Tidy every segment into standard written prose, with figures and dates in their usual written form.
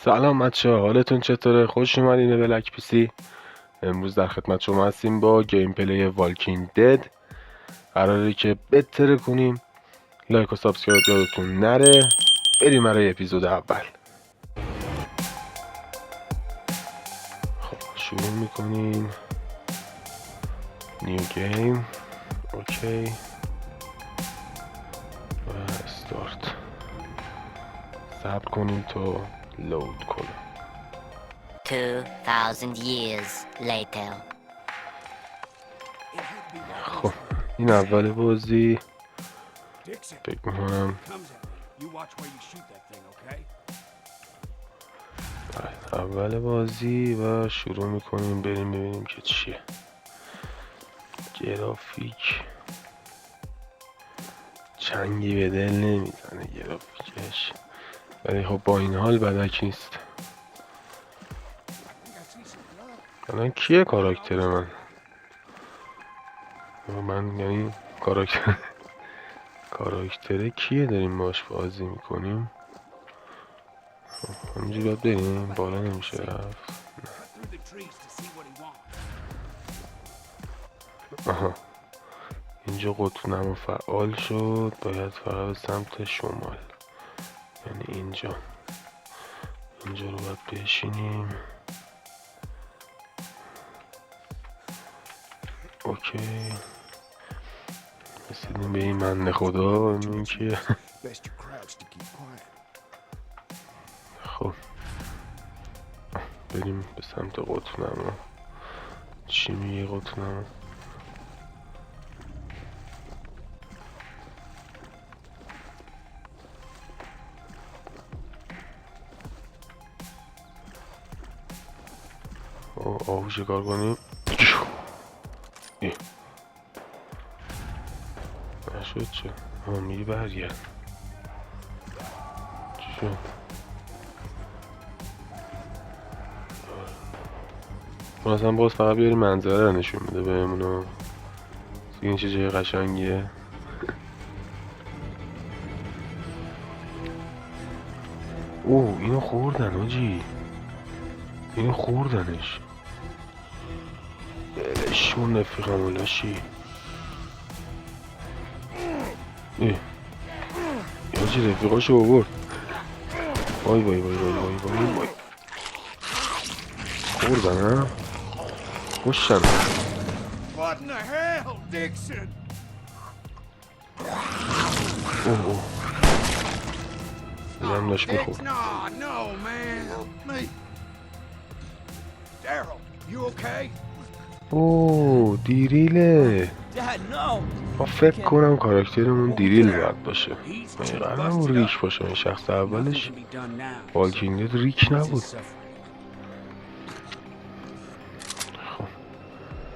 سلام بچه‌ها، حالتون چطوره؟ خوش اومدین به بلک پی سی. امروز در خدمت شما هستیم با گیم پلی والکینگ دد. قراره که بتره کنیم. لایک و سابسکرایب یادتون نره. بریم برای اپیزود اول. خب شروع میکنیم. نیو گیم. اوکی و استارت. صبر کنیم تا لود کنه. 2000 years later. خب این اول بازی فکر میکنم اول بازی و شروع میکنیم بریم ببینیم که چیه. گرافیک چنگی به دل نمیزنه گرافیکش، ولی خب با این حال بدک نیست. الان کیه کاراکتر من یعنی کاراکتر کیه داریم باش بازی میکنیم؟ همینجوری باید بریم بالا، نمیشه رفت. آها اینجا قطب‌نما فعال شد، باید فقط به سمت شمال، یعنی اینجا رو باید بشینیم. اوکی رسیدیم به این بنده خدا. ببینیم که خب بریم به سمت قطب‌نما. چی میگه قطب‌نما؟ آهو شکار کنیم. نشد چه؟ میگه برگرد. چی شد؟ ما اصلا باز فقط بیاریم منظره رو نشون میده بهمون. این چه جای قشنگیه. اوه اینو خوردن آجی، اینو خوردنش. بلشون رفیقم لاشی. آجی رفیقاشو آورد. وای وای وای وای وای وای وای. خوردن ها؟ خوشن. اوه اوه اینم داشت میخورد. اوه دیریله. ما فکر کنم کاراکترمون دیریل باید باشه. مگه قرار نبود ریک باشه؟ این شخص اولش والکینگ دد ریک نبود. خب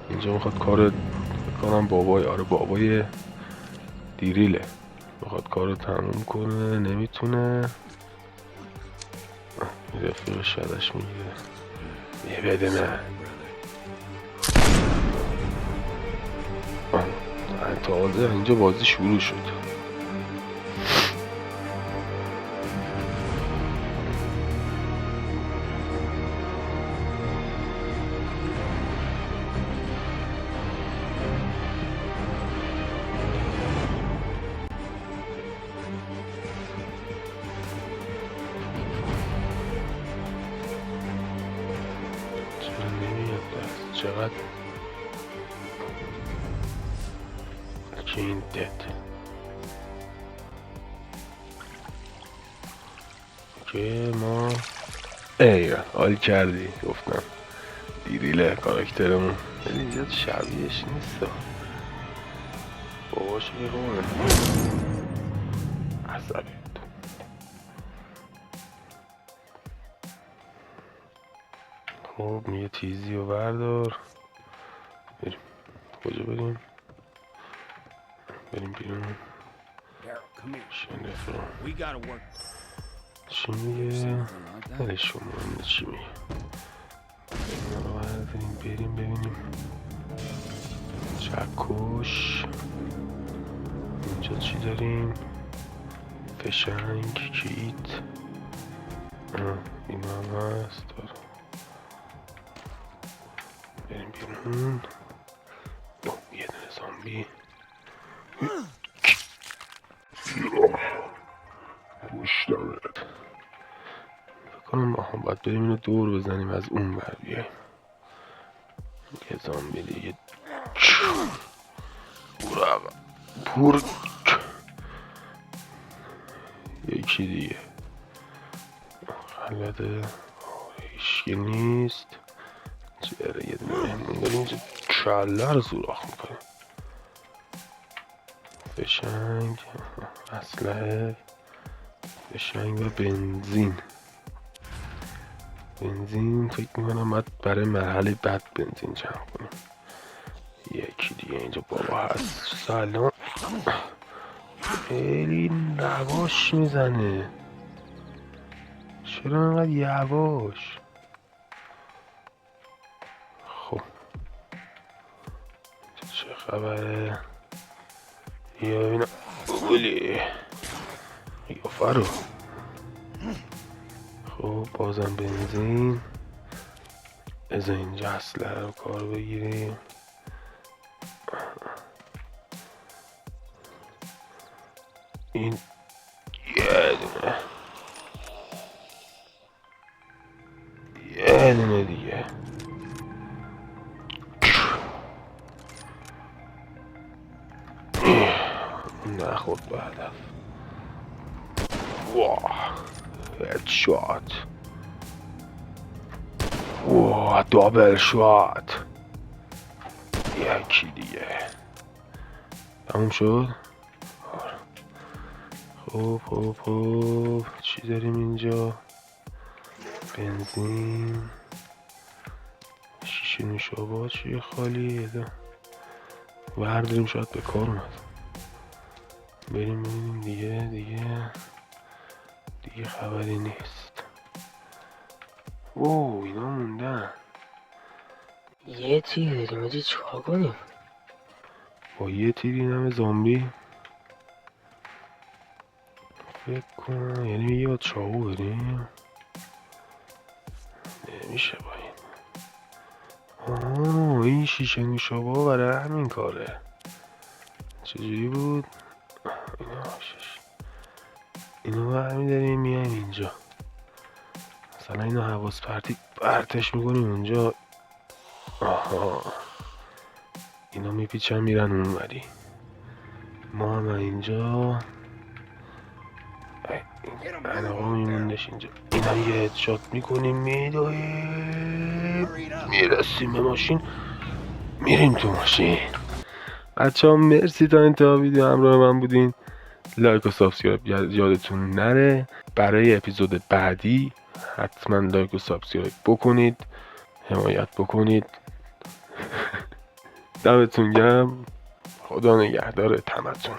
اینجا میخواد کار کنم بابای دیریله، میخواد کارو تموم کنه نمیتونه. رفیقش ازش میگیره. یه بده من. تازه اینجا بازی شروع شد. چرا نمیاد دست؟ چقدر این دد که ما حال کردی. گفتم دیریله کاراکترمون، ولی زیاد شبیهش نیست. باباشو میخونه عصبی. خب میگه تیزی و بردار. بریم کجا بریم؟ بریم بیرون. چی میگه؟ بلشون مهمه چی میگه. اینا رو برداریم بریم ببینیم. چکش. اینجا چی داریم؟ فشنگ کیت. این هم هست. بریم بیرون. یه دونه زامبی. پشتمت بکنم. باید بریم اینو دور بزنیم از اون بر بیاییم. یه زامبی دیگه. پور یکی دیگه خلده. هیچکی نیست. چرا یه دونه مهمون داریم اینجا کله رو سوراخ میکنیم. فشنگ، اسلحه، فشنگ و بنزین. بنزین فکر میکنم باید برای مرحله بعد بنزین جمع کنیم. یکی دیگه اینجا بابا هست. سلام. خیلی یواش میزنه. چرا انقدر یواش؟ خب چه خبره؟ یا ببینم. اولی قیافه رو. خب بازم بنزین. از اینجا اسلحه رو کار بگیریم. این یه دونه دیگه. نخورد به هدف. واه هدشات. واه دابل شات. یکی دیگه تموم شد. خب چی داریم اینجا؟ بنزین، شیشه نوشابه چیه خالیه. برداریم شاید به کار اومد. بریم ببینیم دیگه خبری نیست. اوه اینا موندن. یه تیر داریم آجی چیکار کنیم؟ با یه تیر این همه زامبی فکر کنم. یعنی یه چاقو داریم. نمیشه با این. این شیشه نوشابه برای همین کاره. چجوری بود؟ اینو برمی داریم میایم اینجا. مثلا اینو حواس پرتی پرتش میکنیم اونجا. آها اینا میپیچن میرن اونوری. ما هم اینجا علاقه میموندش اینجا. اینا یه هدشات میکنیم میدویم میرسیم به ماشین. میریم تو ماشین. بچه ها مرسی تا انتها ویدیو همراه من بودین. لایک و سابسکرایب یادتون نره. برای اپیزود بعدی حتما لایک و سابسکرایب بکنید. حمایت بکنید. دمتون گرم. خدا نگهدار تمتون.